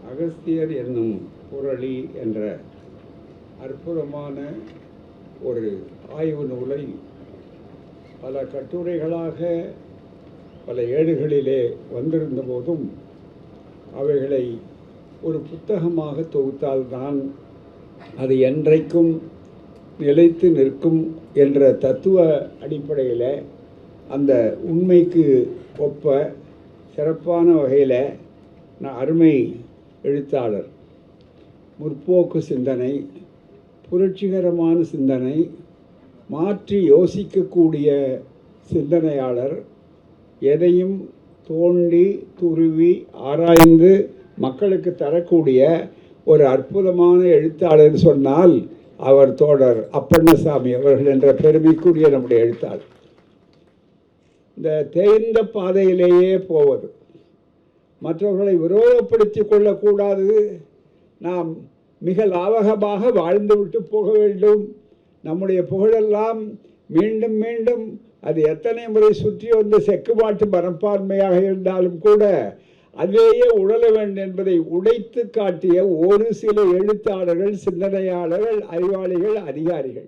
அகஸ்தியர் என்னும் புரளி என்ற அற்புதமான ஒரு ஆய்வு நூலை பல கட்டுரைகளாக பல ஏடுகளிலே வந்திருந்த போதும் அவைகளை ஒரு புத்தகமாக தொகுத்தால்தான் அது என்றைக்கும் நிலைத்து நிற்கும் என்ற தத்துவ அடிப்படையில் அந்த உண்மைக்கு ஒப்ப சிறப்பான வகையில் நான் அருமை எழுத்தாளர், முற்போக்கு சிந்தனை, புரட்சிகரமான சிந்தனை, மாற்றி யோசிக்கக்கூடிய சிந்தனையாளர், எதையும் தோண்டி துருவி ஆராய்ந்து மக்களுக்கு தரக்கூடிய ஒரு அற்புதமான எழுத்தாளர் சொன்னால் அவர் தோழர் அப்பண்ணசாமி அவர்கள் என்ற பெருமைக்குரிய நம்முடைய எழுத்தாளர். இந்த தேய்ந்த பாதையிலேயே போவது, மற்றவர்களை விரோதப்படுத்தி கொள்ளக்கூடாது, நாம் மிக லாவகமாக வாழ்ந்துவிட்டு போக வேண்டும், நம்முடைய புகழெல்லாம் மீண்டும் மீண்டும் அது எத்தனை முறை சுற்றி வந்து செக்குமாட்டு மனப்பான்மையாக இருந்தாலும் கூட அதிலேயே உழல வேண்டும் என்பதை உடைத்து காட்டிய ஒரு சில எழுத்தாளர்கள், சிந்தனையாளர்கள், அறிவாளிகள், அதிகாரிகள்.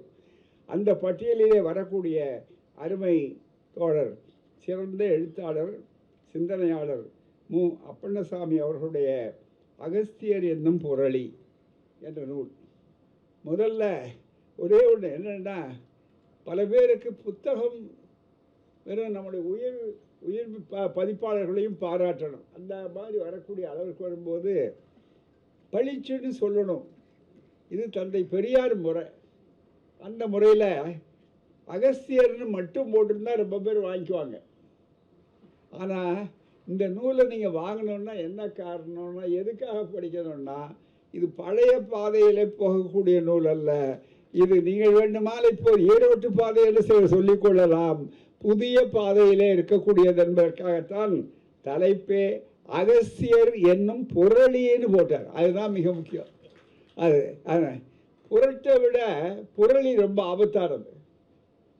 அந்த பட்டியலிலே வரக்கூடிய அருமை தோழர், சிறந்த எழுத்தாளர், சிந்தனையாளர் மு. அப்பண்ணசாமி அவர்களுடைய அகஸ்தியர் என்னும் புரளி என்ற நூல். முதல்ல ஒரே ஒன்று என்னென்னா, பல பேருக்கு புத்தகம் வெறும் நம்முடைய உயிர் பதிப்பாளர்களையும் பாராட்டணும், அந்த மாதிரி வரக்கூடிய அளவுக்கு வரும்போது பளிச்சுன்னு சொல்லணும். இது தந்தை பெரியார் முறை. அந்த முறையில் அகஸ்தியர்னு மட்டும் போட்டிருந்தா ரொம்ப பேர் வாங்கிக்குவாங்க. ஆனால் இந்த நூலை நீங்கள் வாங்கணுன்னா என்ன காரணம்னா, எதுக்காக படிக்கணும்னா, இது பழைய பாதையில் போகக்கூடிய நூல் அல்ல. இது நீங்கள் வேண்டுமானால் இப்போ ஈரோட்டு பாதையில் சொல்லிக்கொள்ளலாம், புதிய பாதையிலே இருக்கக்கூடியது என்பதற்காகத்தான் தலைப்பே அகஸ்தியர் என்னும் புரளின்னு போட்டார். அதுதான் மிக முக்கியம். அது புரட்டை விட புரளி ரொம்ப ஆபத்தானது.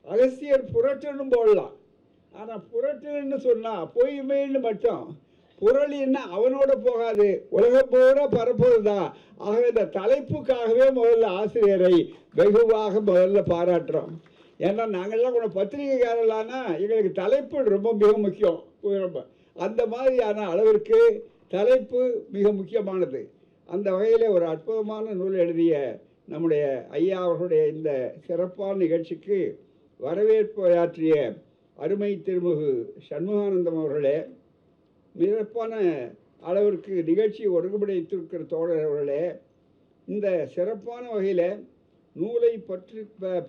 அகஸ்தியர் புரட்டுன்னு போடலாம், ஆனால் புரட்டுன்னு சொன்னால் பொய்மைன்னு மட்டும், புரளின்னா அவனோட போகாது, உலகம் பூரா பரப்புவது தான். ஆகவே இந்த தலைப்புக்காகவே முதல்ல ஆசிரியரை வெகுவாக முதல்ல பாராட்டுறோம். ஏன்னா நாங்கள்லாம் கூட பத்திரிகைக்காரர்களானா எங்களுக்கு தலைப்பு ரொம்ப மிக முக்கியம். ரொம்ப அந்த மாதிரியான அளவிற்கு தலைப்பு மிக முக்கியமானது. அந்த வகையில் ஒரு அற்புதமான நூல் எழுதிய நம்முடைய ஐயா அவர்களுடைய இந்த சிறப்பான நிகழ்ச்சிக்கு வரவேற்புரையாற்றிய அருமை திருமிகு சண்முகானந்தம் அவர்களே, மிகப்பான அளவிற்கு நிகழ்ச்சியை ஒருங்குபடுத்தியிருக்கிற தோழர் அவர்களே, இந்த சிறப்பான வகையில் நூலை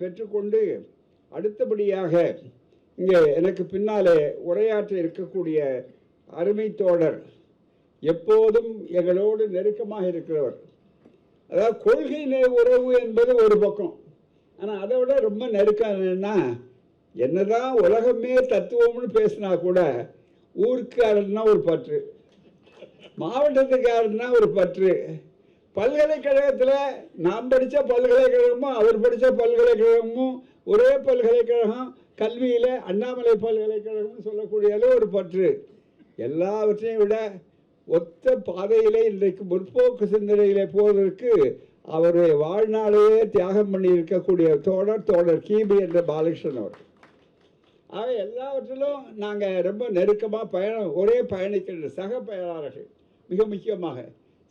பெற்றுக்கொண்டு அடுத்தபடியாக இங்கே எனக்கு பின்னாலே உரையாற்ற இருக்கக்கூடிய அருமை தோழர், எப்போதும் எங்களோடு நெருக்கமாக இருக்கிறவர். அதாவது கொள்கை உறவு என்பது ஒரு பக்கம், ஆனால் அதை விட ரொம்ப நெருக்கம்னா, என்னதான் உலகமே தத்துவம்னு பேசினா கூட ஊருக்காரன்னா ஒரு பற்று, மாவட்டத்துக்காரன்னா ஒரு பற்று, பல்கலைக்கழகத்தில் நாம் படித்த பல்கலைக்கழகமும் அவர் படித்த பல்கலைக்கழகமும் ஒரே பல்கலைக்கழகம், கல்வியில் அண்ணாமலை பல்கலைக்கழகம்னு சொல்லக்கூடிய ஒரு பற்று. எல்லாவற்றையும் விட ஒத்த பாதையிலே இன்றைக்கு முற்போக்கு சிந்தனையிலே போவதற்கு அவருடைய வாழ்நாளையே தியாகம் பண்ணி இருக்கக்கூடிய தோழர் கிபி என்ற பாலகிருஷ்ணன் அவர். ஆக எல்லாவற்றிலும் நாங்கள் ரொம்ப நெருக்கமாக ஒரே பயணிக்கின்ற சக பயனாளர்கள். மிக முக்கியமாக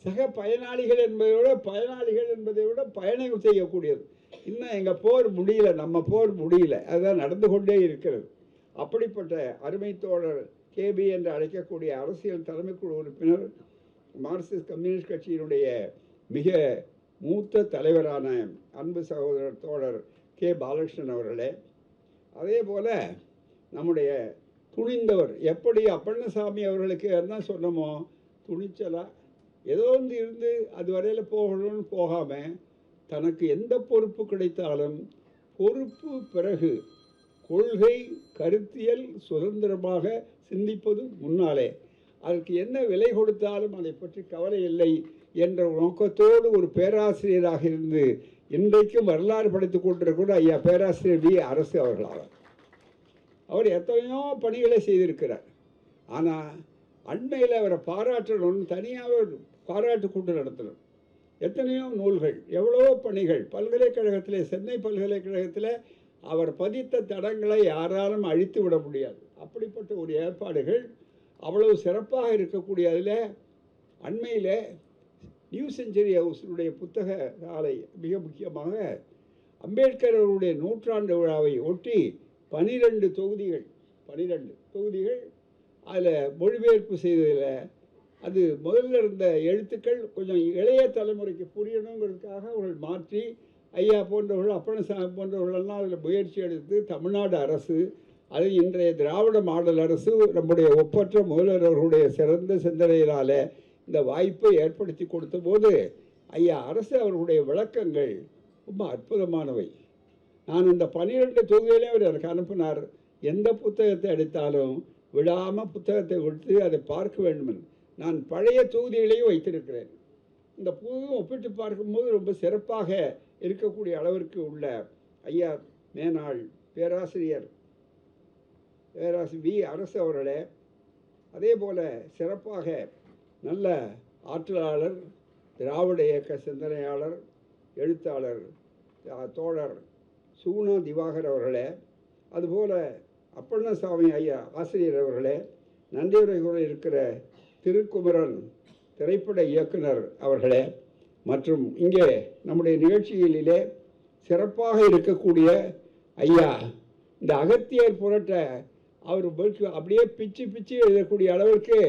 சக பயனாளிகள் என்பதை விட பயணம் செய்யக்கூடியது. இன்னும் எங்கள் போர் முடியல, நம்ம போர் முடியல, அதுதான் நடந்து கொண்டே இருக்கிறது. அப்படிப்பட்ட அருமை தோழர் கேபி என்று அழைக்கக்கூடிய அரசியல் தலைமைக்குழு உறுப்பினர், மார்க்சிஸ்ட் கம்யூனிஸ்ட் கட்சியினுடைய மிக மூத்த தலைவரான அன்பு சகோதரர் தோழர் கே. பாலகிருஷ்ணன் அவர்களே, அதே போல் நம்முடைய துணிந்தவர், எப்படி அப்பண்ணசாமி அவர்களுக்கு என்ன சொன்னமோ துணிச்சலாக ஏதோ ஒன்று இருந்து அது வரையில் போகணும்னு போகாமல், தனக்கு எந்த பொறுப்பு கிடைத்தாலும் பொறுப்பு பிறகு கொள்கை கருத்தியல் சுதந்திரமாக சிந்திப்பது முன்னாலே, அதற்கு என்ன விலை கொடுத்தாலும் அதை பற்றி கவலை இல்லை என்ற நோக்கத்தோடு ஒரு பேராசிரியராக இருந்து இன்றைக்கும் வரலாறு படித்துக் கொண்டிருக்கிற ஐயா பேராசிரியர் வி. அரசு அவர்களாவார். அவர் எத்தனையோ பணிகளை செய்திருக்கிறார். ஆனால் அண்மையில் அவரை பாராட்டணும்னு தனியாக பாராட்டு கூட்டம் நடத்தணும். எத்தனையோ நூல்கள், எவ்வளவோ பணிகள். பல்கலைக்கழகத்திலே, சென்னை பல்கலைக்கழகத்தில் அவர் பதித்த தடங்களை யாராலும் அழித்து விட முடியாது. அப்படிப்பட்ட ஒரு ஏற்பாடுகள் அவ்வளவு சிறப்பாக இருக்கக்கூடிய அதில் அண்மையில் நியூ செஞ்சுரி ஹவுஸினுடைய புத்தக ஆலை மிக முக்கியமாக அம்பேத்கர் அவருடைய நூற்றாண்டு விழாவை ஒட்டி 12 தொகுதிகள் அதில் மொழிபெயர்ப்பு செய்ததில் அது முதல்ல இருந்த எழுத்துக்கள் கொஞ்சம் இளைய தலைமுறைக்கு புரியணுங்கிறதுக்காக அவர்கள் மாற்றி ஐயா போன்றவர்கள், அப்பனசாமி போன்றவர்களெல்லாம் அதில் முயற்சி எடுத்து தமிழ்நாடு அரசு, அது இன்றைய திராவிட மாடல் அரசு நம்முடைய ஒப்பற்ற முதல்வர் அவர்களுடைய சிறந்த சிந்தனையினால் இந்த வாய்ப்பை ஏற்படுத்தி கொடுத்த போது ஐயா அரசு அவர்களுடைய விளக்கங்கள் ரொம்ப அற்புதமானவை. நான் இந்த 12 தொகுதியிலையும் அவர் எனக்கு அனுப்பினார். எந்த புத்தகத்தை எடுத்தாலும் விடாமல் புத்தகத்தை விட்டு அதை பார்க்க வேண்டும். நான் பழைய தொகுதிகளையும் வைத்திருக்கிறேன். இந்த புதுவும் ஒப்பிட்டு பார்க்கும்போது ரொம்ப சிறப்பாக இருக்கக்கூடிய அளவிற்கு உள்ள ஐயா மேனாள் பேராசிரியர் வி அரசு அவர்களே, அதே போல் சிறப்பாக நல்ல ஆற்றலாளர், திராவிட இயக்க சிந்தனையாளர், எழுத்தாளர் தோழர் சுகுணா திவாகர் அவர்களே, அதுபோல் அப்பண்ணசாமி ஐயா ஆசிரியர் அவர்களே, நன்றியுரை கூற இருக்கிற திருக்குமரன் திரைப்பட இயக்குனர் அவர்களே, மற்றும் இங்கே நம்முடைய நிகழ்ச்சிகளிலே சிறப்பாக இருக்கக்கூடிய ஐயா இந்த அகத்தியர் புரட்ட அவர் அப்படியே பிச்சு பிச்சு எழுதக்கூடிய அளவிற்கு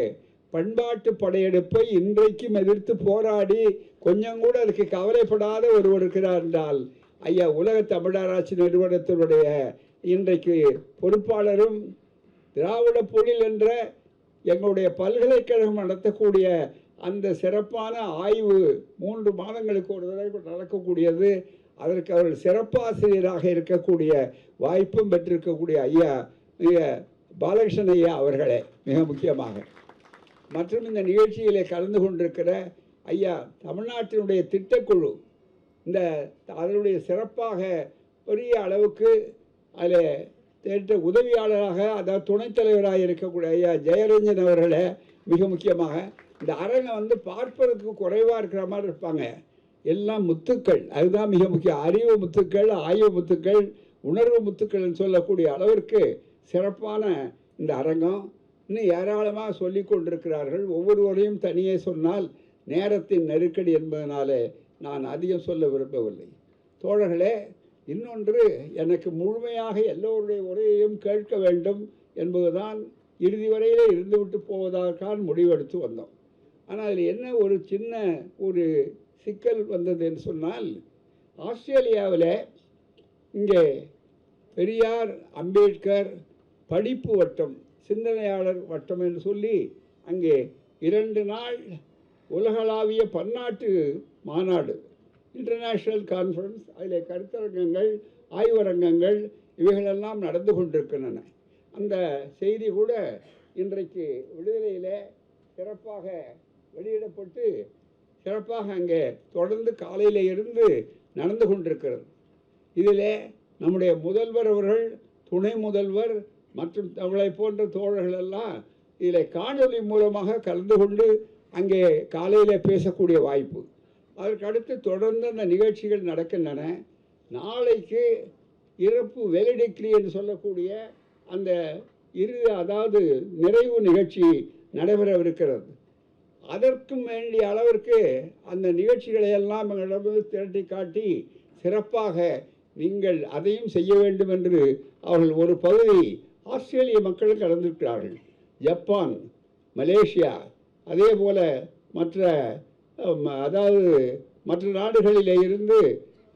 பண்பாட்டு படையெடுப்பை இன்றைக்கும் எதிர்த்து போராடி கொஞ்சம் கூட அதுக்கு கவலைப்படாத ஒருவர் இருக்கிறார் என்றால் ஐயா உலக தமிழராட்சி நிறுவனத்தினுடைய இன்றைக்கு பொறுப்பாளரும் திராவிட பொழில் என்ற எங்களுடைய பல்கலைக்கழகம் நடத்தக்கூடிய அந்த சிறப்பான ஆய்வு 3 மாதங்களுக்கு ஒரு தடவை நடக்கக்கூடியது. அதற்கு அவர்கள் சிறப்பாசிரியராக இருக்கக்கூடிய வாய்ப்பும் பெற்றிருக்கக்கூடிய ஐயா பாலகிருஷ்ணன் ஐயா அவர்களே மிக முக்கியமாக, மற்றும் இந்த நிகழ்ச்சியிலே கலந்து கொண்டிருக்கிற ஐயா தமிழ்நாட்டினுடைய திட்டக்குழு, இந்த அதனுடைய சிறப்பாக பெரிய அளவுக்கு அதில் திட்ட உதவியாளராக, அதாவது துணைத் தலைவராக இருக்கக்கூடிய ஐயா ஜெயரஞ்சன் அவர்களே மிக முக்கியமாக. இந்த அரங்கை பார்ப்பதற்கு குறைவாக இருக்கிற மாதிரி இருப்பாங்க, எல்லாம் முத்துக்கள். அதுதான் மிக முக்கியம். அறிவு முத்துக்கள், ஆய்வு முத்துக்கள், உணர்வு முத்துக்கள்னு சொல்லக்கூடிய அளவிற்கு சிறப்பான இந்த அரங்கம். இன்னும் ஏராளமாக சொல்லி கொண்டிருக்கிறார்கள். ஒவ்வொருவரையும் தனியே சொன்னால் நேரத்தின் நெருக்கடி என்பதனாலே நான் அதிகம் சொல்ல விரும்பவில்லை. தோழர்களே, இன்னொன்று, எனக்கு முழுமையாக எல்லோருடைய உரையையும் கேட்க வேண்டும் என்பதுதான் இறுதி வரையிலே இருந்துவிட்டு போவதற்கான முடிவெடுத்து வந்தோம். ஆனால் அதில் என்ன ஒரு சின்ன ஒரு சிக்கல் வந்தது என்று சொன்னால், ஆஸ்திரேலியாவில் இங்கே பெரியார் அம்பேத்கர் படிப்பு வட்டம், சிந்தனையாளர் வட்டம் என்று சொல்லி அங்கே 2 நாள் உலகளாவிய பன்னாட்டு மாநாடு, இன்டர்நேஷ்னல் கான்ஃபரன்ஸ், அதில் கருத்தரங்கங்கள், ஆய்வரங்கங்கள் இவைகளெல்லாம் நடந்து கொண்டிருக்கின்றன. அந்த செய்தி கூட இன்றைக்கு விடுதலையில் சிறப்பாக வெளியிடப்பட்டு சிறப்பாக அங்கே தொடர்ந்து காலையில் இருந்து நடந்து கொண்டிருக்கிறது. இதில் நம்முடைய முதல்வர் அவர்கள், துணை முதல்வர் மற்றும் அவளை போன்ற தோழர்கள் எல்லாம் இதில் காணொலி மூலமாக கலந்து கொண்டு அங்கே காலையில் பேசக்கூடிய வாய்ப்பு. அதற்கு அடுத்து தொடர்ந்து அந்த நிகழ்ச்சிகள் நடக்கின்றன. நாளைக்கு இறப்பு வெலிடிக்ரி என்று சொல்லக்கூடிய அந்த அதாவது நிறைவு நிகழ்ச்சி நடைபெறவிருக்கிறது. அதற்கும் வேண்டிய அளவிற்கு அந்த நிகழ்ச்சிகளை எல்லாம் எங்களிடம் திரட்டி காட்டி சிறப்பாக நீங்கள் அதையும் செய்ய வேண்டும் என்று அவர்கள் ஒரு பகுதி ஆஸ்திரேலிய மக்கள் கலந்திருக்கிறார்கள். ஜப்பான், மலேசியா, அதே போல் மற்ற நாடுகளிலே இருந்து,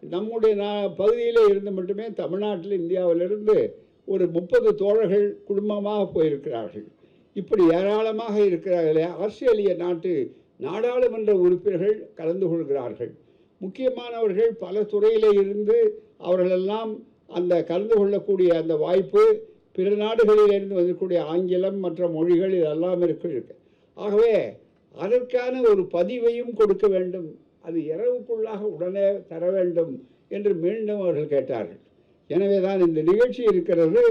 நம்முடைய பகுதியிலே இருந்து மட்டுமே தமிழ்நாட்டில் இந்தியாவிலிருந்து ஒரு 30 தோழர்கள் குடும்பமாக போயிருக்கிறார்கள். இப்படி ஏராளமாக இருக்கிறார்களே. ஆஸ்திரேலிய நாட்டு நாடாளுமன்ற உறுப்பினர்கள் கலந்து கொள்கிறார்கள். முக்கியமானவர்கள் பல துறையிலே இருந்து அவர்களெல்லாம் அந்த கலந்து கொள்ளக்கூடிய அந்த வாய்ப்பு, பிற நாடுகளிலிருந்து வந்திருக்கக்கூடிய ஆங்கிலம் மற்ற மொழிகள் இதெல்லாம் இருக்கு. ஆகவே அதற்கான ஒரு பதிவையும் கொடுக்க வேண்டும், அது இரவுக்குள்ளாக உடனே தர வேண்டும் என்று மீண்டும் அவர்கள் கேட்டார்கள். எனவே தான் இந்த நிகழ்ச்சி இருக்கிறது.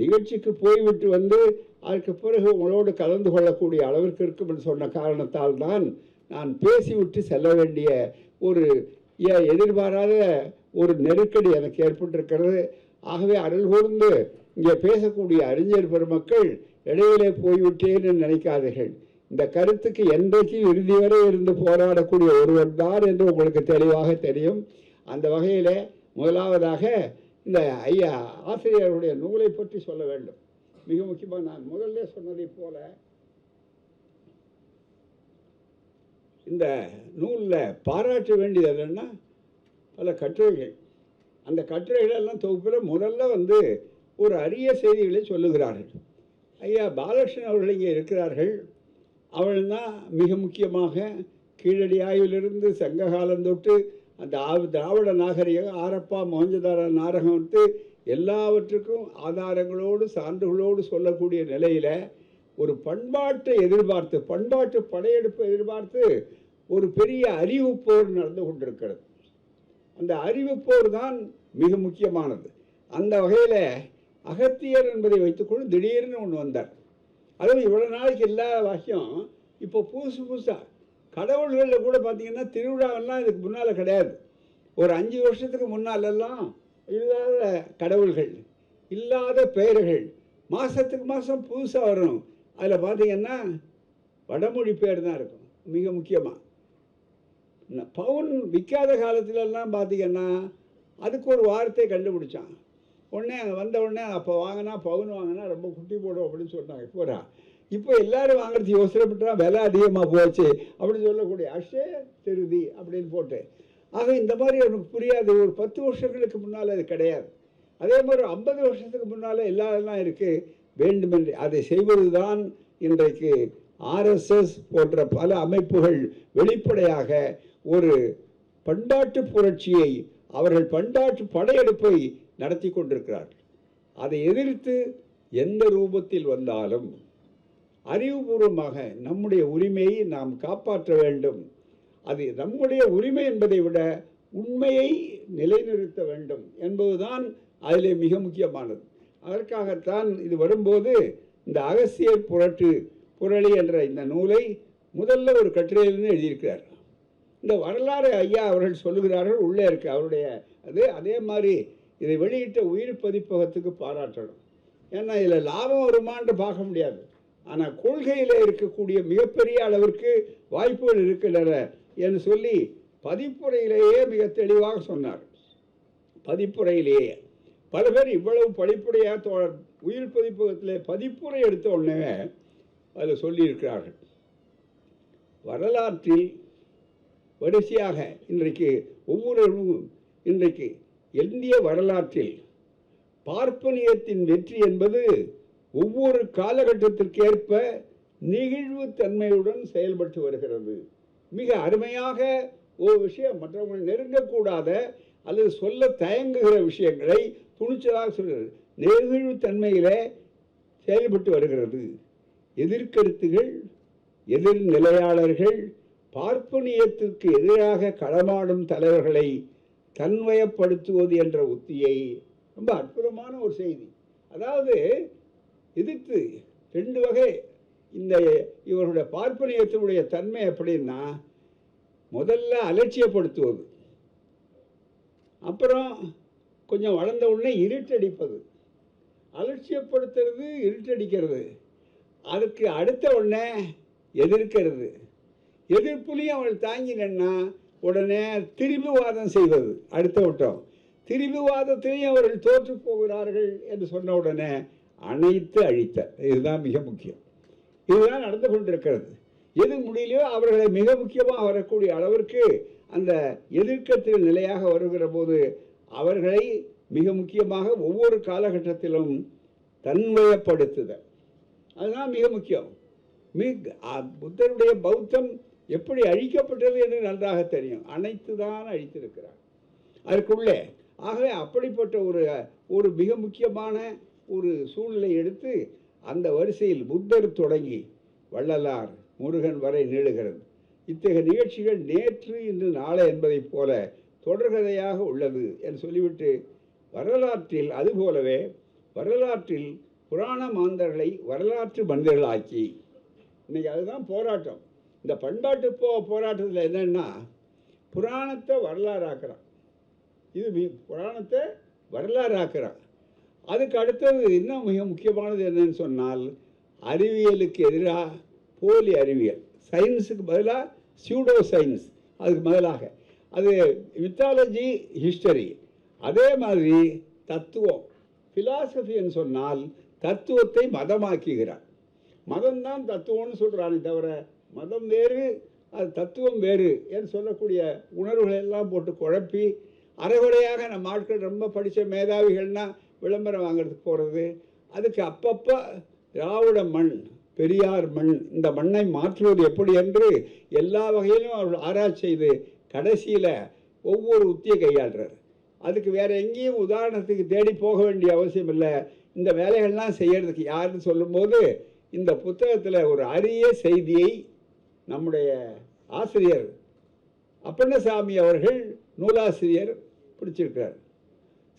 நிகழ்ச்சிக்கு போய்விட்டு வந்து அதற்கு பிறகு உங்களோடு கலந்து கொள்ளக்கூடிய அளவிற்கு இருக்கும் என்று சொன்ன காரணத்தால் தான் நான் பேசிவிட்டு செல்ல வேண்டிய ஒரு எதிர்பாராத ஒரு நெருக்கடி எனக்கு ஏற்பட்டிருக்கிறது. ஆகவே அருள் கூர்ந்து இங்கே பேசக்கூடிய அறிஞர் பெருமக்கள் இடையிலே போய்விட்டேன்னு நினைக்காதீர்கள். இந்த கருத்துக்கு என்றைக்கு இறுதி வரை இருந்து போராடக்கூடிய ஒருவர் தான் என்று உங்களுக்கு தெளிவாக தெரியும். அந்த வகையில் முதலாவதாக இந்த ஐயா ஆசிரியருடைய நூலை பற்றி சொல்ல வேண்டும். மிக முக்கியமாக நான் முதல்ல சொன்னதை போல இந்த நூலில் பாராட்ட வேண்டியது என்னென்னா பல கட்டுரைகள். அந்த கட்டுரைகளெல்லாம் தொகுப்பில் முதல்ல ஒரு அரிய செய்திகளை சொல்லுகிறார்கள். ஐயா பாலகிருஷ்ணன் அவர்கள் இங்கே இருக்கிறார்கள். அவள் தான் மிக முக்கியமாக கீழடி ஆய்விலிருந்து சங்க காலம் தொட்டு அந்த திராவிட நாகரிகம் ஆரப்பா மொஹஞ்சதாரோ நாகரிகம் எல்லாவற்றுக்கும் ஆதாரங்களோடு சான்றுகளோடு சொல்லக்கூடிய நிலையில் ஒரு பண்பாட்டை எதிர்பார்த்து, பண்பாட்டு படையெடுப்பை எதிர்பார்த்து ஒரு பெரிய அறிவுப்போர் நடந்து கொண்டிருக்கிறது. அந்த அறிவுப்போர் தான் மிக முக்கியமானது. அந்த வகையில் அகத்தியர் என்பதை வைத்துக்கொண்டு திடீர்னு ஒன்று வந்தார். அதுவும் இவ்வளோ நாளைக்கு இல்லாத வாக்கியம் இப்போ புதுசு புதுசாக கடவுள்களில் கூட பார்த்திங்கன்னா திருவிழாவெல்லாம் இதுக்கு முன்னால் கிடையாது. ஒரு 5 வருஷத்துக்கு முன்னாலெல்லாம் இல்லாத கடவுள்கள், இல்லாத பெயர்கள் மாதத்துக்கு மாதம் புதுசாக வரும். அதில் பார்த்திங்கன்னா வடமொழி பேர் தான் இருக்கும். மிக முக்கியமாக பவுன் விற்காத காலத்துலலாம் பார்த்திங்கன்னா அதுக்கு ஒரு வார்த்தை கண்டுபிடிச்சான். உடனே அங்கே வந்த உடனே அப்போ வாங்கினா பவுன் வாங்கினா ரொம்ப குட்டி போடும் அப்படின்னு சொன்னாங்க. இப்போ எல்லோரும் வாங்குறது யோசனைப்பட்டா விலை அதிகமாக போச்சு அப்படின்னு சொல்லக்கூடிய அஷே திருதி அப்படின்னு போட்டு. ஆக இந்த மாதிரி எனக்கு புரியாது. ஒரு 10 வருஷங்களுக்கு முன்னால் அது கிடையாது. அதே மாதிரி 50 வருஷத்துக்கு முன்னால் எல்லாம் இருக்குது. வேண்டுமென்று அதை செய்வது தான் இன்றைக்கு ஆர்எஸ்எஸ் போன்ற பல அமைப்புகள் வெளிப்படையாக ஒரு பண்பாட்டு புரட்சியை, அவர்கள் பண்பாட்டு படையெடுப்பை நடத்தி கொண்டிருக்கிறார்கள். அதை எதிர்த்து எந்த ரூபத்தில் வந்தாலும் அறிவுபூர்வமாக நம்முடைய உரிமையை நாம் காப்பாற்ற வேண்டும். அது நம்முடைய உரிமை என்பதை விட உண்மையை நிலைநிறுத்த வேண்டும் என்பதுதான் அதிலே மிக முக்கியமானது. அதற்காகத்தான் இது வரும்போது இந்த அகஸ்தியர் புரளி என்ற இந்த நூலை முதல்ல ஒரு கட்டுரையிலிருந்து எழுதியிருக்கிறார். இந்த வரலாறு ஐயா அவர்கள் சொல்லுகிறார்கள், உள்ளே இருக்கு அவருடைய அதே மாதிரி இதை வெளியிட்ட உயிர் பதிப்பகத்துக்கு பாராட்டணும். ஏன்னா இதில் லாபம் வருமானு பார்க்க முடியாது. ஆனால் கொள்கையில் இருக்கக்கூடிய மிகப்பெரிய அளவிற்கு வாய்ப்புகள் இருக்கின்றன என்று சொல்லி பதிப்புரையிலேயே மிக தெளிவாக சொன்னார். பதிப்புரையிலேயே பல பேர் இவ்வளவு படிப்புரையாக உயிர் பதிப்பகத்தில் பதிப்புரை எடுத்த உடனே அதில் சொல்லியிருக்கிறார்கள். வரலாற்றில் வரிசையாக இன்றைக்கு இன்றைக்கு இந்திய வரலாற்றில் பார்ப்பனியத்தின் வெற்றி என்பது ஒவ்வொரு காலகட்டத்திற்கேற்ப நெகிழ்வுத்தன்மையுடன் செயல்பட்டு வருகிறது. மிக அருமையாக ஒரு விஷயம் மற்றவங்களை நெருங்கக்கூடாத அல்லது சொல்ல தயங்குகிற விஷயங்களை துணிச்சலாக சொல்கிறது. நெகிழ்வுத்தன்மையிலே செயல்பட்டு வருகிறது. எதிர்கருத்துகள், எதிர்நிலையாளர்கள், பார்ப்பனியத்திற்கு எதிராக களமாடும் தலைவர்களை தன்வயப்படுத்துவது என்ற உத்தியை, ரொம்ப அற்புதமான ஒரு செய்தி. அதாவது எதிர்த்து 2 வகை. இந்த இவருடைய பார்ப்பனியத்தினுடைய தன்மை எப்படின்னா, முதல்ல அலட்சியப்படுத்துவது, அப்புறம் கொஞ்சம் வளர்ந்த உடனே இருட்டடிப்பது. அலட்சியப்படுத்துறது, இருட்டடிக்கிறது. அதுக்கு அடுத்த உடனே எதிர்க்கிறது. எதிர்ப்புலையும் அவள் தாங்கினா உடனே திரிபுவாதம் செய்வது அடுத்த வட்டம். திரிபுவாதத்திலையும் அவர்கள் தோற்று போகிறார்கள் என்று சொன்ன உடனே அனைத்து அழித்த. இதுதான் மிக முக்கியம். இதுதான் நடந்து கொண்டிருக்கிறது. எது முடியலையோ அவர்களை மிக முக்கியமாக வரக்கூடிய அளவிற்கு அந்த எதிர்க்கத்தில் நிலையாக வருகிற போது அவர்களை மிக முக்கியமாக ஒவ்வொரு காலகட்டத்திலும் தன்வயப்படுத்துதல், அதுதான் மிக முக்கியம். புத்தருடைய பௌத்தம் எப்படி அழிக்கப்பட்டது என்று நன்றாக தெரியும். அனைத்து தான் அழித்திருக்கிறார் அதற்குள்ளே. ஆகவே அப்படிப்பட்ட ஒரு மிக முக்கியமான ஒரு சூழ்நிலை எடுத்து அந்த வரிசையில் புத்தர் தொடங்கி வள்ளலார் முருகன் வரை நீளுகிறது. இத்தகைய நிகழ்ச்சிகள் நேற்று இன்று நாளை என்பதைப் போல தொடர்கதையாக உள்ளது என்று சொல்லிவிட்டு, வரலாற்றில் அதுபோலவே வரலாற்றில் புராண மாந்தர்களை வரலாற்று மனிதர்களாக்கி, இன்னைக்கு அதுதான் போராட்டம். இந்த பண்பாட்டு போராட்டத்தில் என்னென்னா புராணத்தை வரலாறாக்குறான். இது புராணத்தை வரலாறாக்குறான். அதுக்கு அடுத்தது இன்னும் மிக முக்கியமானது என்னன்னு சொன்னால், அறிவியலுக்கு எதிராக போலி அறிவியல், சயின்ஸுக்கு பதிலாக சியூடோ சயின்ஸ், அதுக்கு பதிலாக அது மித்தாலஜி, ஹிஸ்டரி. அதே மாதிரி தத்துவம், ஃபிலாசபின்னு சொன்னால் தத்துவத்தை மதமாக்குகிறார். மதம்தான் தத்துவம்னு சொல்கிறானே தவிர மதம் வேறு அது தத்துவம் வேறு என்று சொல்லக்கூடிய உணர்வுகளை எல்லாம் போட்டு குழப்பி அரைகுறையாக நம்ம ஆட்கள் ரொம்ப படித்த மேதாவிகள்னால் விளம்பரம் வாங்கிறதுக்கு போகிறது. அதுக்கு அப்பப்போ திராவிட மண், பெரியார் மண், இந்த மண்ணை மாற்றுவது எப்படி என்று எல்லா வகையிலும் அவர்கள் ஆராய்ச்சி செய்து கடைசியில் ஒவ்வொரு உத்தியை கையாளுறார். அதுக்கு வேறு எங்கேயும் உதாரணத்துக்கு தேடி போக வேண்டிய அவசியம் இல்லை. இந்த வேலைகள்லாம் செய்கிறதுக்கு யாருன்னு சொல்லும்போது இந்த புத்தகத்தில் ஒரு அரிய செய்தியை நம்முடைய ஆசிரியர் அப்பண்ணசாமி அவர்கள், நூலாசிரியர், பிடிச்சிருக்கார்.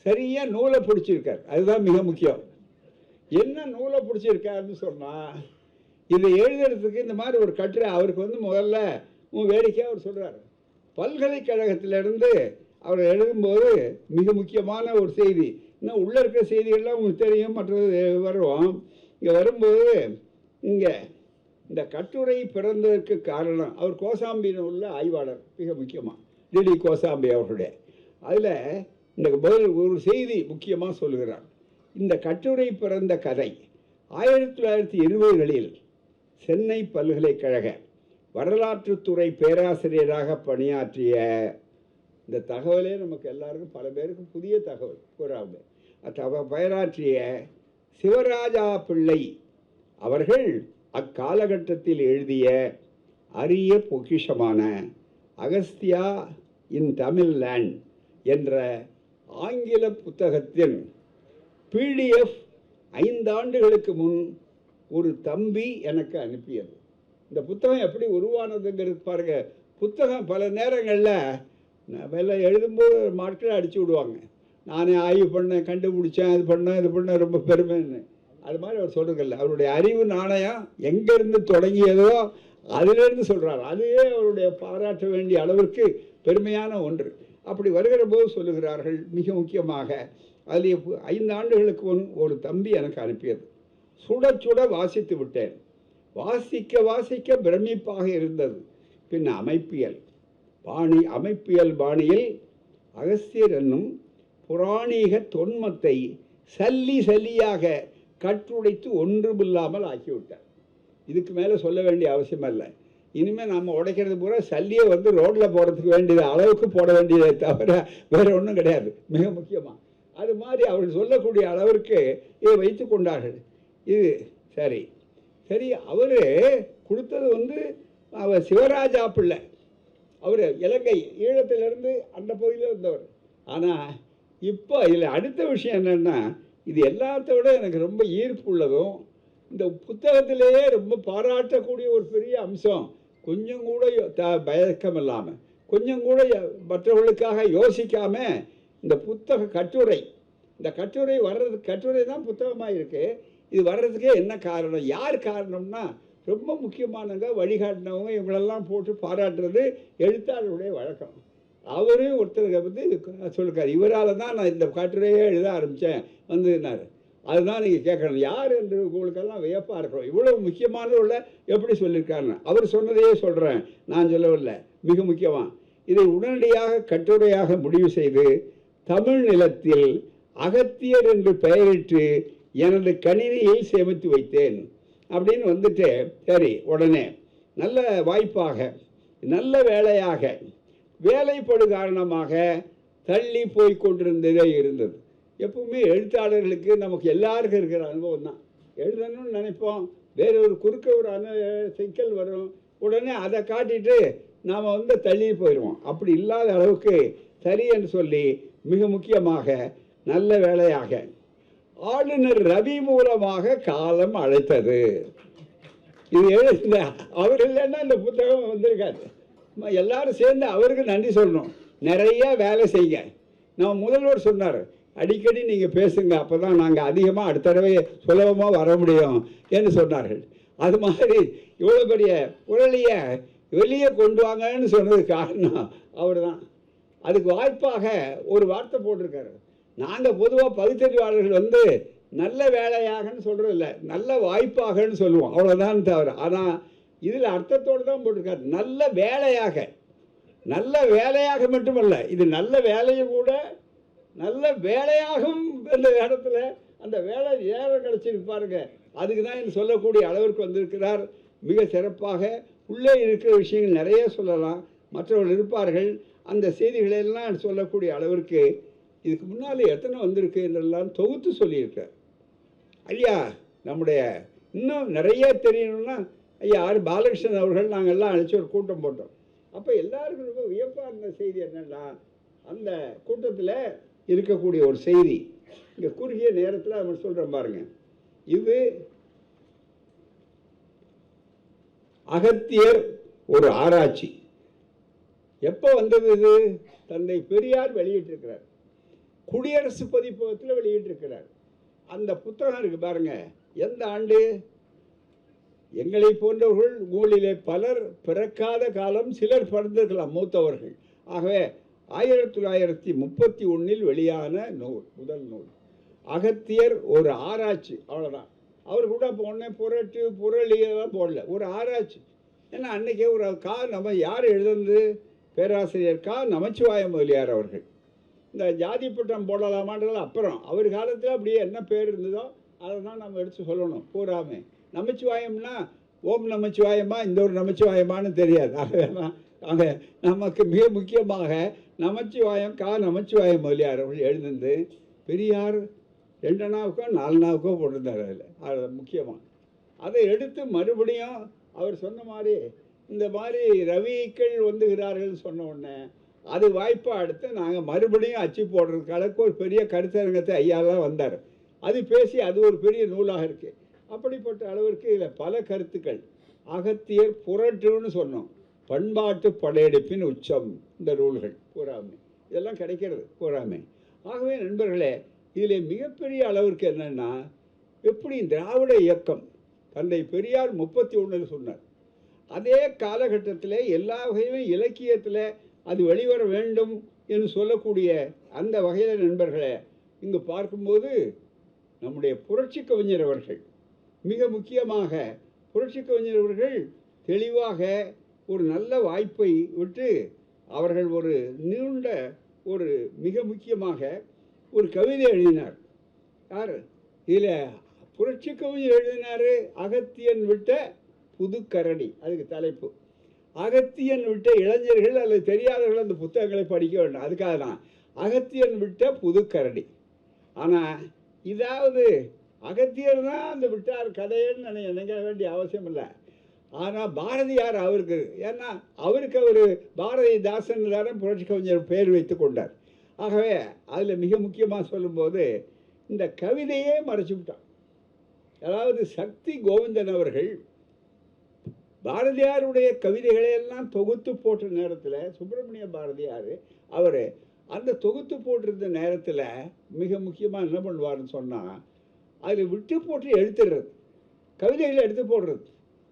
சரியாக நூலை பிடிச்சிருக்கார். அதுதான் மிக முக்கியம். என்ன நூலை பிடிச்சிருக்காருன்னு சொன்னால், இதை எழுதுறதுக்கு இந்த மாதிரி ஒரு கட்டுரை அவருக்கு முதல்ல வேடிக்கையாக அவர் சொல்கிறார். பல்கலைக்கழகத்திலிருந்து அவர் எழுதும்போது மிக முக்கியமான ஒரு செய்தி, இன்னும் உள்ளே இருக்கிற செய்திகள்லாம் உங்களுக்கு தெரியும், மற்றது வருவோம். இங்கே வரும்போது இங்கே இந்த கட்டுரை பிறந்ததற்கு காரணம், அவர் கோசாம்பியில் உள்ள ஆய்வாளர், மிக முக்கியமாக டிடி கோசாம்பி அவர்களுடைய. அதில் இந்த ஒரு செய்தி முக்கியமாக சொல்லுகிறார். இந்த கட்டுரை பிறந்த கதை 1920களில் சென்னை பல்கலைக்கழக வரலாற்றுத்துறை பேராசிரியராக பணியாற்றிய, இந்த தகவலே நமக்கு எல்லாருக்கும் பல பேருக்கு புதிய தகவல் கூறாமல், பேராற்றிய சிவராஜா பிள்ளை அவர்கள் அக்காலகட்டத்தில் எழுதிய அரிய பொக்கிஷமான அகஸ்தியா இன் தமிழ்லேண்ட் என்ற ஆங்கில புத்தகத்தின் PDF 5 ஆண்டுகளுக்கு முன் ஒரு தம்பி எனக்கு அனுப்பியது. இந்த புத்தகம் எப்படி உருவானதுங்கிறது பாருங்க. புத்தகம் பல நேரங்களில் வெள்ளை எழுதும்போது மாட்களை அடித்து விடுவாங்க. நானே ஆய்வு பண்ணேன், கண்டுபிடிச்சேன், அது பண்ணேன், இது பண்ணேன், ரொம்ப பெருமைன்னு. அது மாதிரி அவர் சொல்கிறதில்ல. அவருடைய அறிவு நாணயம் எங்கேருந்து தொடங்கியதோ அதிலிருந்து சொல்கிறார். அதுவே அவருடைய பாராட்ட வேண்டிய அளவிற்கு பெருமையான ஒன்று. அப்படி வருகிற போது சொல்லுகிறார்கள், மிக முக்கியமாக அதில் 5 ஆண்டுகளுக்கு முன் ஒரு தம்பி எனக்கு அனுப்பியது. சுட சுட வாசித்து விட்டேன். வாசிக்க வாசிக்க பிரமிப்பாக இருந்தது. பின் அமைப்பியல் பாணியில் அகஸ்தியர் என்னும் புராணீக தொன்மத்தை சல்லி சல்லியாக கட்டுடைத்து ஒன்றுமில்லாமல் ஆக்கிவிட்டார். இதுக்கு மேலே சொல்ல வேண்டிய அவசியம் இல்லை. இனிமேல் நம்ம உடைக்கிறது பூரா சல்லியை ரோட்டில் போகிறதுக்கு வேண்டியது அளவுக்கு போட வேண்டியதை தவிர வேறு ஒன்றும் கிடையாது. மிக முக்கியமாக அது மாதிரி அவர்கள் சொல்லக்கூடிய அளவிற்கு இதை வைத்து கொண்டார்கள். இது சரி. அவர் கொடுத்தது அவர் சிவராஜா பிள்ளை. அவர் இலங்கை ஈழத்திலிருந்து அந்த பகுதியில் இருந்தவர். ஆனால் இப்போ இதில் அடுத்த விஷயம் என்னென்னா, இது எல்லாத்த விட எனக்கு ரொம்ப ஈர்ப்பு உள்ளதும், இந்த புத்தகத்திலேயே ரொம்ப பாராட்டக்கூடிய ஒரு பெரிய அம்சம், கொஞ்சம் கூட பயக்கம் இல்லாமல், கொஞ்சம் கூட மற்றவர்களுக்காக யோசிக்காமல் இந்த புத்தக கட்டுரை, இந்த கட்டுரை வர்றதுக்கு, கட்டுரை தான் புத்தகமாக இருக்குது. இது வர்றதுக்கே என்ன காரணம், யார் காரணம்னா, ரொம்ப முக்கியமானவங்க, வழிகாட்டினவங்க, இவங்களெல்லாம் போட்டு பாராட்டுறது எழுத்தாளருடைய வழக்கம். அவரு ஒருத்தருக்கு சொல்லிருக்காரு, இவரால் தான் நான் இந்த கட்டுரையே எழுத ஆரம்பித்தேன் வந்துனார். அதுதான் நீங்கள் கேட்கணும், யார் என்று உங்களுக்கெல்லாம் வியப்பாக இருக்கணும். இவ்வளோ முக்கியமானவர்கள எப்படி சொல்லியிருக்காருன்னு அவர் சொன்னதையே சொல்கிறேன், நான் சொல்லவில்லை. மிக முக்கியமாக இதை உடனடியாக கட்டுரையாக முடிவு செய்து தமிழ் நிலத்தில் அகத்தியர் என்று பெயரிட்டு எனது கணினியில் சேமித்து வைத்தேன் அப்படின்னு வந்துட்டு, சரி உடனே நல்ல வாய்ப்பாக, நல்ல வேலையாக, வேலைப்படு காரணமாக தள்ளி போய் கொண்டிருந்ததே இருந்தது. எப்பவுமே எழுத்தாளர்களுக்கு நமக்கு எல்லாருக்கும் இருக்கிற அனுபவம் தான். எழுதணும்னு நினைப்போம், வேறொரு குறுக்க ஒரு சிக்கல் வரும், உடனே அதை காட்டிட்டு நாம் தள்ளி போயிடுவோம். அப்படி இல்லாத அளவுக்கு சரி என்று சொல்லி, மிக முக்கியமாக நல்ல வேலையாக ஆளுநர் ரவி மூலமாக காலம் அழைத்தது. இது எழுந்த அவர் இல்லைன்னா இந்த புத்தகம் வந்திருக்காது. எல்லாரும் சேர்ந்து அவருக்கு நன்றி சொல்லணும். நிறைய வேலை செய்ய நம்ம முதல்வர் சொன்னார், அடிக்கடி நீங்கள் பேசுங்க, அப்போ தான் நாங்கள் அதிகமாக அடுத்த தடவை சுலபமாக வர முடியும் என்று சொன்னார்கள். அது மாதிரி இவ்வளோ பெரிய உரளிய வெளியே கொண்டு வாங்கன்னு சொன்னது காரணம் அவர் தான். அதுக்கு வாய்ப்பாக ஒரு வார்த்தை போட்டிருக்காரு. நாங்கள் பொதுவாக பகுத்தறிவாளர்கள் வந்து நல்ல வேலையாகன்னு சொல்கிறது இல்லை, நல்ல வாய்ப்பாகன்னு சொல்லுவோம், அவ்வளோதான் தவிர. ஆனால் இதில் அர்த்தத்தோடு தான் போட்டிருக்காரு, நல்ல வேலையாக. நல்ல வேலையாக மட்டுமல்ல, இது நல்ல வேலையும் கூட நல்ல வேலையாகவும் அந்த இடத்துல அந்த வேலை நேரம் கிடச்சிருக்கு பாருங்க. அதுக்கு தான் என்று சொல்லக்கூடிய அளவிற்கு வந்திருக்கிறார். மிக சிறப்பாக உள்ளே இருக்கிற விஷயங்கள் நிறைய சொல்லலாம், மற்றவர்கள் இருப்பார்கள், அந்த செய்திகளெல்லாம் சொல்லக்கூடிய அளவிற்கு இதுக்கு முன்னால் எத்தனை வந்திருக்கு என்றெல்லாம் தொகுத்து சொல்லியிருக்கார். ஐயா நம்முடைய இன்னும் நிறைய தெரியணும்னா ஐயா ஆர் பாலகிருஷ்ணன் அவர்கள் நாங்கள் எல்லாம் அழைச்சி ஒரு கூட்டம் போட்டோம். அப்போ எல்லாருக்கும் ரொம்ப வியப்பாக இருந்த செய்தி என்னென்னா, அந்த கூட்டத்தில் இருக்கக்கூடிய ஒரு செய்தி இங்கே குறுகிய நேரத்தில் அவர் சொல்கிறேன் பாருங்க. இது அகத்தியர் ஒரு ஆராய்ச்சி. எப்போ வந்தது இது? தந்தை பெரியார் வெளியிட்டிருக்கிறார், குடியரசு பதிப்பகத்தில் வெளியிட்டிருக்கிறார். அந்த புத்தகம் இருக்கு பாருங்க. எந்த ஆண்டு? எங்களை போன்றவர்கள் ஊழிலே பலர் பிறக்காத காலம், சிலர் பிறந்திருக்கலாம் மூத்தவர்கள். ஆகவே 1931 வெளியான நூல், முதல் நூல் அகத்தியர் ஒரு ஆராய்ச்சி. அவ்வளோதான். அவர் கூட இப்போ ஒன்றே புரட்டு புரளியெல்லாம் போடல, ஒரு ஆராய்ச்சி. ஏன்னா அன்றைக்கே ஒரு நம்ம யார் எழுதுனது? பேராசிரியர் நமச்சிவாய முதலியார் அவர்கள். இந்த ஜாதி பட்டம் போடலாமான்றது அப்புறம், அவர் காலத்தில் அப்படியே என்ன பேர் இருந்ததோ அதை தான் நம்ம எடுத்து சொல்லணும். பூராமே நமச்சிவாயம்னா ஓம் நமச்சிவாயமா இந்த ஒரு நமச்சிவாயமானு தெரியாது. ஆக நமக்கு மிக முக்கியமாக நமச்சிவாயம் நமச்சிவாய முதலியார் அவர்கள் எழுதுந்து பெரியார் 2 நாவுக்கோ 4 நாவுக்கோ போட்டிருந்தார். அதில் அது முக்கியமாக அதை எடுத்து மறுபடியும் அவர் சொன்ன மாதிரி இந்த மாதிரி ரவிக்கள் வந்துகிறார்கள் சொன்ன உடனே அது வாய்ப்பாக எடுத்து நாங்கள் மறுபடியும் அச்சு போடுறதுக்கு அளவுக்கு ஒரு பெரிய கருத்தரங்கத்தை ஐயாலாம் வந்தார். அது பேசி அது ஒரு பெரிய நூலாக இருக்குது. அப்படிப்பட்ட அளவிற்கு இதில் பல கருத்துக்கள். அகத்தியர் புரட்டுன்னு சொன்னோம், பண்பாட்டு படையெடுப்பின் உச்சம், இந்த நூல்கள் பூராமே இதெல்லாம் கிடைக்கிறது பூராமே. ஆகவே நண்பர்களே, இதில் மிகப்பெரிய அளவிற்கு என்னென்னா, எப்படி திராவிட இயக்கம் தந்தை பெரியார் 31 சொன்னார். அதே காலகட்டத்தில் எல்லா வகையிலும் இலக்கியத்தில் அது வெளிவர வேண்டும் என்று சொல்லக்கூடிய அந்த வகையில் நண்பர்களே, இங்கு பார்க்கும்போது நம்முடைய புரட்சி கவிஞர் அவர்கள், மிக முக்கியமாக புரட்சி கவிஞர் அவர்கள் தெளிவாக ஒரு நல்ல வாய்ப்பை விட்டு அவர்கள் ஒரு நீண்ட ஒரு மிக முக்கியமாக ஒரு கவிதை எழுதினார். யார் இதில் புரட்சி கவிஞர் எழுதினார்? அகத்தியன் விட்ட புதுக்கரடி, அதுக்கு தலைப்பு. அகத்தியன் விட்ட இளைஞர்கள் அல்லது தெரியாதவர்கள் அந்த புத்தகங்களை படிக்க வேண்டும், அதுக்காக தான் அகத்தியன் விட்ட புதுக்கரடி. ஆனால் இதாவது அகத்தியர் தான் அந்த விட்டார் கதைன்னு நினைக்க வேண்டிய அவசியம் இல்லை. ஆனால் பாரதியார் அவருக்கு, ஏன்னா அவருக்கு அவர் பாரதிதாசன் தானே புரட்சி கவிஞர் பேர் வைத்து கொண்டார். ஆகவே அதில் மிக முக்கியமாக சொல்லும்போது இந்த கவிதையே மறைச்சு விட்டான். அதாவது சக்தி கோவிந்தன் அவர்கள் பாரதியாருடைய கவிதைகளையெல்லாம் தொகுத்து போட்ட நேரத்தில், சுப்பிரமணிய பாரதியார் அவர் அந்த தொகுத்து போட்டிருந்த நேரத்தில் மிக முக்கியமாக என்ன பண்ணுவார்னு சொன்னால், அதில் விட்டு போட்டு எடுத்துடுறது, கவிதைகளை எடுத்து போடுறது.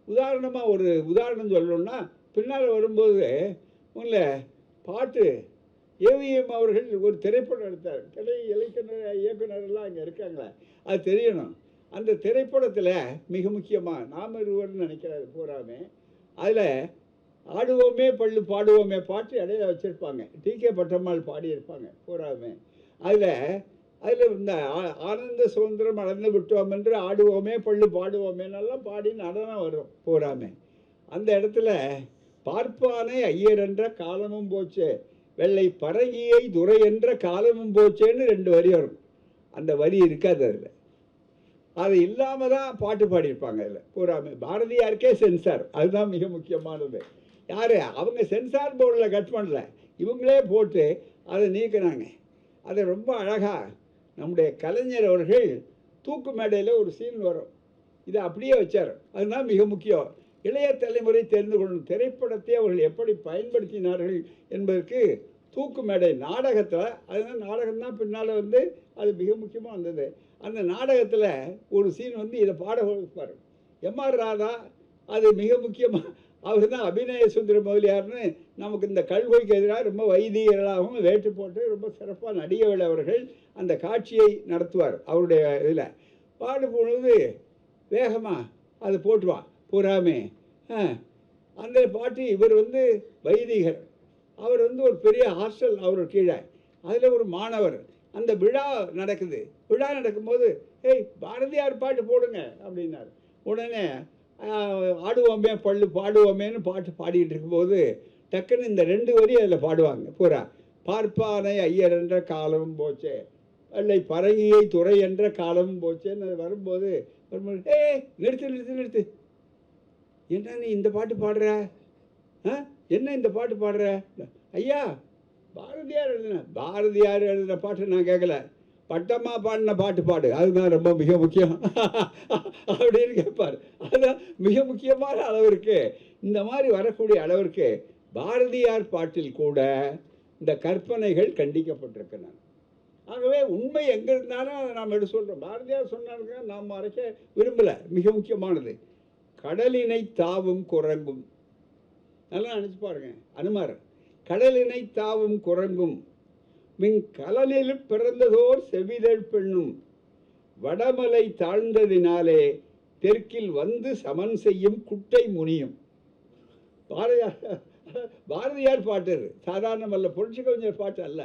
உதாரணமாக ஒரு உதாரணம் சொல்லணும்னா, பின்னால் வரும்போது உள்ள பாட்டு ஏவிஎம் அவர்கள் ஒரு திரைப்படம் எடுத்தார். இயக்குனரெல்லாம் அங்கே இருக்காங்களே, அது தெரியணும். அந்த திரைப்படத்தில் மிக முக்கியமாக நாம் இருவர்னு நினைக்கிறாரு பூராமே, அதில் ஆடுவோமே பள்ளு பாடுவோமே பாட்டு இடையில வச்சுருப்பாங்க, டி.கே. பட்டம்மாள் பாடியிருப்பாங்க பூராமே. அதில் இந்த ஆனந்த சுதந்திரம் அளந்து விட்டோம் என்று ஆடுவோமே பள்ளு பாடுவோமேனெல்லாம் பாடி நடனம் வரும் பூராமே. அந்த இடத்துல பார்ப்பானை ஐயர் என்ற காலமும் போச்சு, வெள்ளை பரங்கியை துரை என்ற காலமும் போச்சேன்னு 2 வரி வரும். அந்த வரி இருக்காது அதில், அது இல்லாமல் தான் பாட்டு பாடியிருப்பாங்க. அதில் பூராமே பாரதியாருக்கே சென்சார், அதுதான் மிக முக்கியமானது. யார் அவங்க சென்சார் போர்டில் கட் பண்ணல, இவங்களே போட்டு அதை நீக்கினாங்க. அதை ரொம்ப அழகாக நம்முடைய கலைஞர் அவர்கள் தூக்கு மேடையில் ஒரு சீன் வரும், இதை அப்படியே வச்சார். அதுதான் மிக முக்கியம். இளைய தலைமுறை தெரிந்து கொள்ளும் திரைப்படத்தை அவர்கள் எப்படி பயன்படுத்தினார்கள் என்பதற்கு தூக்கு மேடை நாடகத்தில், அதுதான் நாடகம்தான் பின்னால் வந்து அது மிக முக்கியமாக வந்தது. அந்த நாடகத்தில் ஒரு சீன் வந்து இதை பாட வைப்பார் எம்.ஆர். ராதா. அது மிக முக்கியமாக அவர் தான் அபிநய சுந்தர முதலியார்னு நமக்கு இந்த கல்விக்கு எதிராக ரொம்ப வைதிகர்களாகவும் வேட்டு போட்டு ரொம்ப சிறப்பாக நடிகர்கள் அவர்கள் அந்த காட்சியை நடத்துவார். அவருடைய இதில் பாடு பொழுது வேகமாக அது போட்டுவான் பூராமே. அந்த பாட்டு இவர் வந்து வைதிகர், அவர் வந்து ஒரு பெரிய ஹாஸ்டல் அவர் கீழே, அதில் ஒரு மாணவர். அந்த விழா நடக்குது. விழா நடக்கும்போது பாரதியார் பாட்டு போடுங்க அப்படின்னாரு. உடனே ஆடுவோமே பள்ளு பாடுவோமேன்னு பாட்டு பாடிட்டு இருக்கும்போது டக்குன்னு இந்த 2 வரி அதில் பாடுவாங்க பூரா. பார்ப்பானை ஐயர் என்ற காலமும் போச்சே, அல்லை பரங்கியை துறை என்ற காலமும் போச்சேன்னு அது வரும்போது நிறுத்து நிறுத்து நிறுத்து, என்ன நீ இந்த பாட்டு பாடுற? என்ன இந்த பாட்டு பாடுற? ஐயா பாரதியார் எழுதின பாட்டு நான் கேட்கல, பட்டம்மா பாடின பாட்டு பாடு, அதுதான் ரொம்ப மிக முக்கியம் அப்படின்னு கேட்பார். அதுதான் மிக முக்கியமான அளவிற்கு, இந்த மாதிரி வரக்கூடிய அளவிற்கு பாரதியார் பாட்டில் கூட இந்த கற்பனைகள் கண்டிக்கப்பட்டிருக்கின்றன. ஆகவே உண்மை எங்கே இருந்தாலும் அதை நாம் எடுத்து சொல்கிறோம். பாரதியார் சொன்னாங்க, நாம் மறைக்க விரும்பலை. மிக முக்கியமானது கடலினை தாவும் குரங்கும். நல்லா நினச்சி பாருங்க, அனுமார் கடலினை தாவும் குரங்கும் மின் கலனில் பிறந்ததோர் செவிதழ் பெண்ணும் வடமலை தாழ்ந்ததினாலே தெற்கில் வந்து சமன் செய்யும் குட்டை முனியும். பாரதியார் பாட்டு, சாதாரணமல்ல, புரட்சி கவிஞர் பாட்டு அல்ல.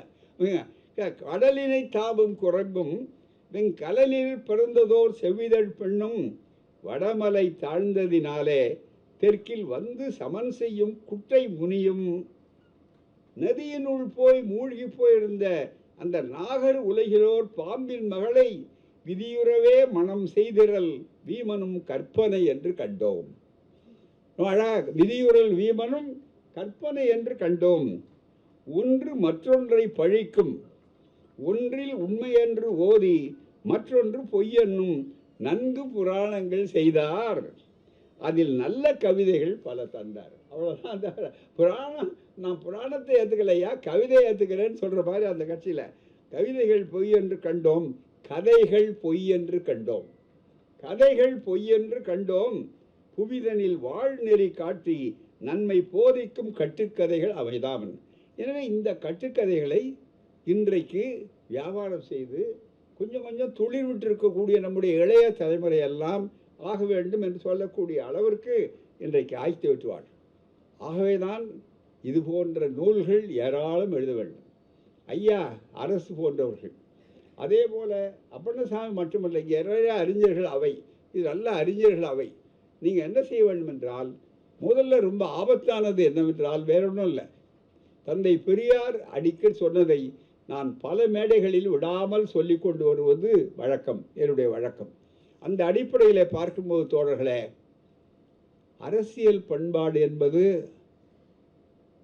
கடலினை தாவும் குரங்கும் மின் கலனில் பிறந்ததோர் செவிதழ் பெண்ணும் வடமலை தாழ்ந்ததினாலே தெற்கில் வந்து சமன் செய்யும் குட்டை முனியும். நதியினுள் போய் மூழ்கி போயிருந்த அந்த நாகர் உலகிலோர் பாம்பின் மகளை விதியுறவே மனம் செய்திரல் வீமனும் கற்பனை என்று கண்டோம். விதியுறல் வீமனும் கற்பனை என்று கண்டோம். ஒன்று மற்றொன்றை பழிக்கும், ஒன்றில் உண்மையென்று ஓதி மற்றொன்று பொய்யென்னும் நன்கு புராணங்கள் செய்தார், அதில் நல்ல கவிதைகள் பல தந்தார். அவ்வளோதான். அந்த புராணம், நான் புராணத்தை ஏற்றுக்கலையா கவிதையை ஏற்றுக்கிறேன்னு சொல்கிற மாதிரி அந்த கட்சியில் கவிதைகள் பொய் என்று கண்டோம், கதைகள் பொய் என்று கண்டோம். கதைகள் பொய் என்று கண்டோம், புவிதனில் வாழ்நெறி காட்டி நன்மை போதிக்கும் கட்டுக்கதைகள் அவைதான். எனவே இந்த கட்டுக்கதைகளை இன்றைக்கு வியாபாரம் செய்து கொஞ்சம் கொஞ்சம் துளிர் விட்டிருக்கக்கூடிய நம்முடைய இளைய தலைமுறையெல்லாம் ஆக வேண்டும் என்று சொல்லக்கூடிய அளவிற்கு இன்றைக்கு ஆய்த்து விட்டுவார். ஆகவே தான் இது போன்ற நூல்கள் ஏராளம் எழுத வேண்டும். ஐயா அரசு போன்றவர்கள், அதே போல் அப்பண்ணசாமி மட்டுமல்ல, நிறைய அறிஞர்கள் அவை, இது நல்ல அறிஞர்கள் அவை. நீங்கள் என்ன செய்ய வேண்டும் என்றால், முதல்ல ரொம்ப ஆபத்தானது என்னவென்றால் வேற ஒன்றும் இல்லை, தந்தை பெரியார் அடிக்கடி சொன்னதை நான் பல மேடைகளில் விடாமல் சொல்லி கொண்டு வருவது வழக்கம், என்னுடைய வழக்கம். அந்த அடிப்படையில் பார்க்கும்போது தோழர்களே, அரசியல் பண்பாடு என்பது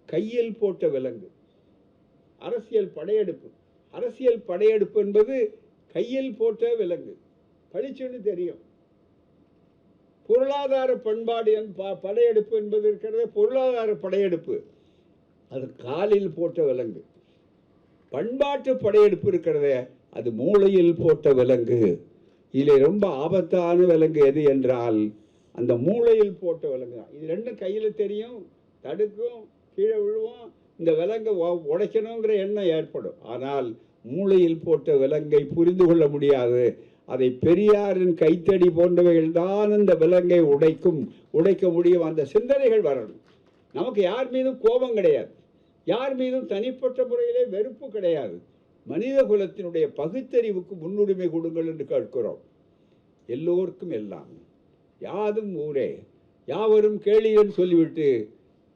கையில் போட்ட விலங்கு. அரசியல் படையெடுப்பு என்பது கையில் போட்ட விலங்கு, பழிச்சுன்னு தெரியும். பொருளாதார பண்பாடு படையெடுப்பு என்பது இருக்கிறது, பொருளாதார படையெடுப்பு அது காலில் போட்ட விலங்கு. பண்பாட்டு படையெடுப்பு இருக்கிறது, அது மூளையில் போட்ட விலங்கு. இதில் ரொம்ப ஆபத்தான விலங்கு எது என்றால் அந்த மூளையில் போட்ட விலங்கு தான். இது ரெண்டும் கையில் தெரியும், தடுக்கும், கீழே விழுவோம், இந்த விலங்கை உடைக்கணுங்கிற எண்ணம் ஏற்படும். ஆனால் மூளையில் போட்ட விலங்கை புரிந்து கொள்ள முடியாது. அதை பெரியாரின் கைத்தடி போன்றவைகள் தான் இந்த விலங்கை உடைக்க முடியும். அந்த சிந்தனைகள் வரணும். நமக்கு யார் மீதும் கோபம் கிடையாது, யார் மீதும் தனிப்பட்ட முறையிலே வெறுப்பு கிடையாது. மனித குலத்தினுடைய பகுத்தறிவுக்கு முன்னுரிமை கொடுங்கள் என்று கேட்கிறோம். எல்லோருக்கும் எல்லாம், யாதும் ஊரே யாவரும் கேளீரன் சொல்லிவிட்டு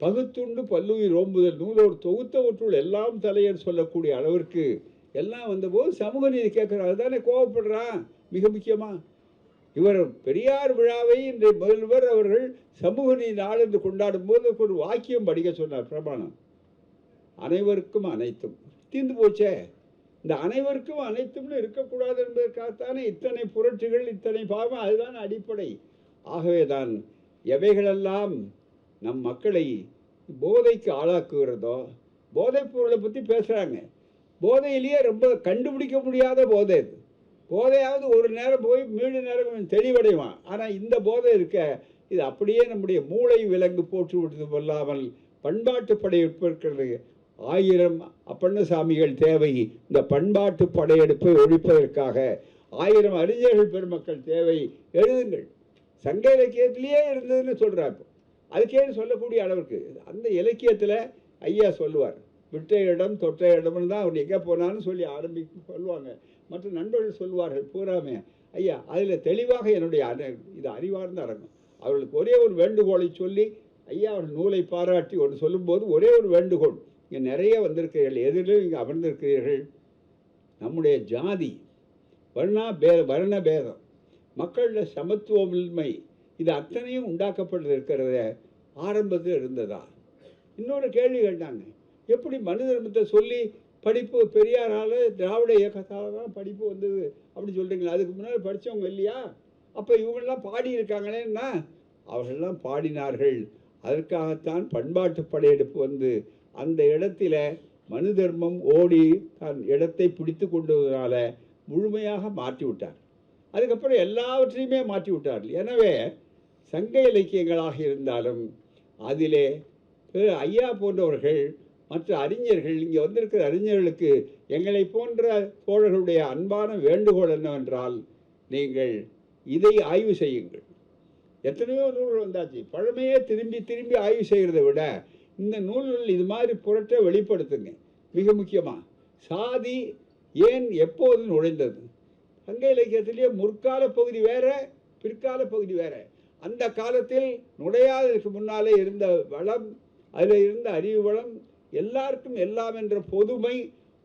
பகுத்துண்டு பல்லுயிர் ஓம்புதல் நூலோர் தொகுத்தவற்றுள் எல்லாம் தலையர் சொல்லக்கூடிய அளவிற்கு எல்லாம் வந்தபோது சமூக நீதி கேட்குறாரு தானே கோவப்படுறான். மிக முக்கியமாக இவர் பெரியார் விழாவை இன்றைய முதல்வர் அவர்கள் சமூக நீதி நாள் என்று கொண்டாடும் போது ஒரு வாக்கியம் படிக்க சொன்னார், பிரமாணம். அனைவருக்கும் அனைத்தும் தீர்ந்து போச்சே, இந்த அனைவருக்கும் அனைத்தும்னு இருக்கக்கூடாது என்பதற்காகத்தானே இத்தனை புரட்சிகள், இத்தனை பாவம், அதுதான் அடிப்படை. ஆகவே தான் எவைகளெல்லாம் நம் மக்களை போதைக்கு ஆளாக்குகிறதோ, போதைப் பொருளை பற்றி பேசுகிறாங்க. போதையிலேயே ரொம்ப கண்டுபிடிக்க முடியாத போதை இது. போதையாவது ஒரு நேரம் போய் மீண்டும் நேரம் தெளிவடைவான். ஆனால் இந்த போதை இருக்க இது அப்படியே நம்முடைய மூளை விலங்கு போட்டு விடுறது கொள்ளாமல் பண்பாட்டு படையெடுப்பு இருக்கிறது. 1000 அப்பண்ணசாமிகள் தேவை இந்த பண்பாட்டு படையெடுப்பை ஒழிப்பதற்காக. 1000 அறிஞர்கள் பெருமக்கள் தேவை. எழுதுங்கள். சங்க இலக்கியத்திலேயே இருந்ததுன்னு சொல்கிறார். அதுக்கேன்னு சொல்லக்கூடிய அளவுக்கு அந்த இலக்கியத்தில் ஐயா சொல்லுவார், விட்ட இடம் தொட்ட இடம்னு தான் அவர் எங்கே போனாலும் சொல்லி சொல்லுவாங்க. மற்ற நண்பர்கள் சொல்லுவார்கள் பூராமே. ஐயா அதில் தெளிவாக என்னுடைய இது அறிவார்ந்த அரங்கம். அவர்களுக்கு ஒரே ஒரு வேண்டுகோளை சொல்லி ஐயா அவர்கள் நூலை பாராட்டி ஒன்று சொல்லும்போது ஒரே ஒரு வேண்டுகோள். இங்கே நிறைய வந்திருக்கிறீர்கள், எதிரிலும் இங்கே அமர்ந்திருக்கிறீர்கள். நம்முடைய ஜாதி வர்ண பேதம், மக்களில் சமத்துவமின்மை, இது அத்தனையும் உண்டாக்கப்பட்டிருக்கிறத ஆரம்பத்தில் இருந்ததா? இன்னொரு கேள்வி கேட்டாங்க, எப்படி மனு தர்மத்தை சொல்லி படிப்பு பெரியாரால் திராவிட இயக்கத்தால் தான் படிப்பு வந்தது அப்படி சொல்கிறீங்களா? அதுக்கு முன்னாடி படித்தவங்க இல்லையா? அப்போ இவங்கெல்லாம் பாடியிருக்காங்களேன்னா அவர்களெல்லாம் பாடினார்கள். அதற்காகத்தான் பண்பாட்டு படையெடுப்பு வந்து அந்த இடத்துல மனு தர்மம் ஓடி தன் இடத்தை பிடித்து கொண்டதுனால முழுமையாக மாற்றி விட்டார். அதுக்கப்புறம் எல்லாவற்றையுமே மாற்றி விட்டார்கள். எனவே சங்க இலக்கியங்களாக இருந்தாலும் அதிலே ஐயா போன்றவர்கள் மற்ற அறிஞர்கள், இங்கே வந்திருக்கிற அறிஞர்களுக்கு எங்களை போன்ற தோழர்களுடைய அன்பான வேண்டுகோள் என்னவென்றால், நீங்கள் இதை ஆய்வு செய்யுங்கள். எத்தனையோ நூல்கள் வந்தாச்சு, பழமையே திரும்பி திரும்பி ஆய்வு செய்கிறத விட இந்த நூல்கள் இது மாதிரி புரட்ட வெளிப்படுத்துங்க. மிக முக்கியமாக சாதி ஏன் எப்போது நுழைந்தது? சங்க இலக்கியத்திலேயே முற்கால பகுதி வேற, பிற்கால பகுதி வேற. அந்த காலத்தில் நுழையாததுக்கு முன்னாலே இருந்த வளம், அதில் இருந்த அறிவு வளம், எல்லாருக்கும் எல்லாம் என்ற பொதுமை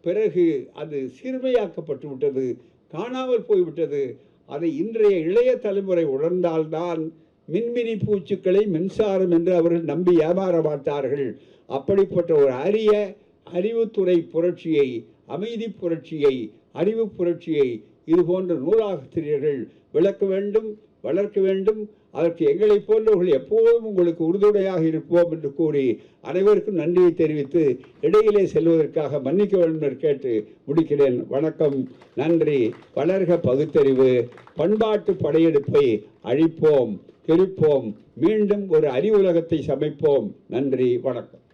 பிறகு அது சிறுமையாக்கப்பட்டு விட்டது, காணாமல் போய்விட்டது. அதை இன்றைய இளைய தலைமுறை உணர்ந்தால்தான் மின்மினி பூச்சுக்களை மின்சாரம் என்று அவர்கள் நம்பி ஏமாற மாட்டார்கள். அப்படிப்பட்ட ஒரு அரிய அறிவுத்துறை புரட்சியை, அமைதி புரட்சியை, அறிவு புரட்சியை இது போன்ற நூலாசிரியர்கள் விளக்க வேண்டும், வளர்க்க வேண்டும். அதற்கு எங்களை போன்றவர்கள் எப்போதும் உங்களுக்கு உறுதுணையாக இருப்போம் என்று கூறி அனைவருக்கும் நன்றியை தெரிவித்து இடையிலே செல்வதற்காக மன்னிக்க வேண்டும் என்று கேட்டு முடிக்கிறேன். வணக்கம், நன்றி. வளர்க பகுத்தறிவு. பண்பாட்டு படையெடுப்பை அழிப்போம், திருப்போம், மீண்டும் ஒரு அறிவுலகத்தை சமைப்போம். நன்றி, வணக்கம்.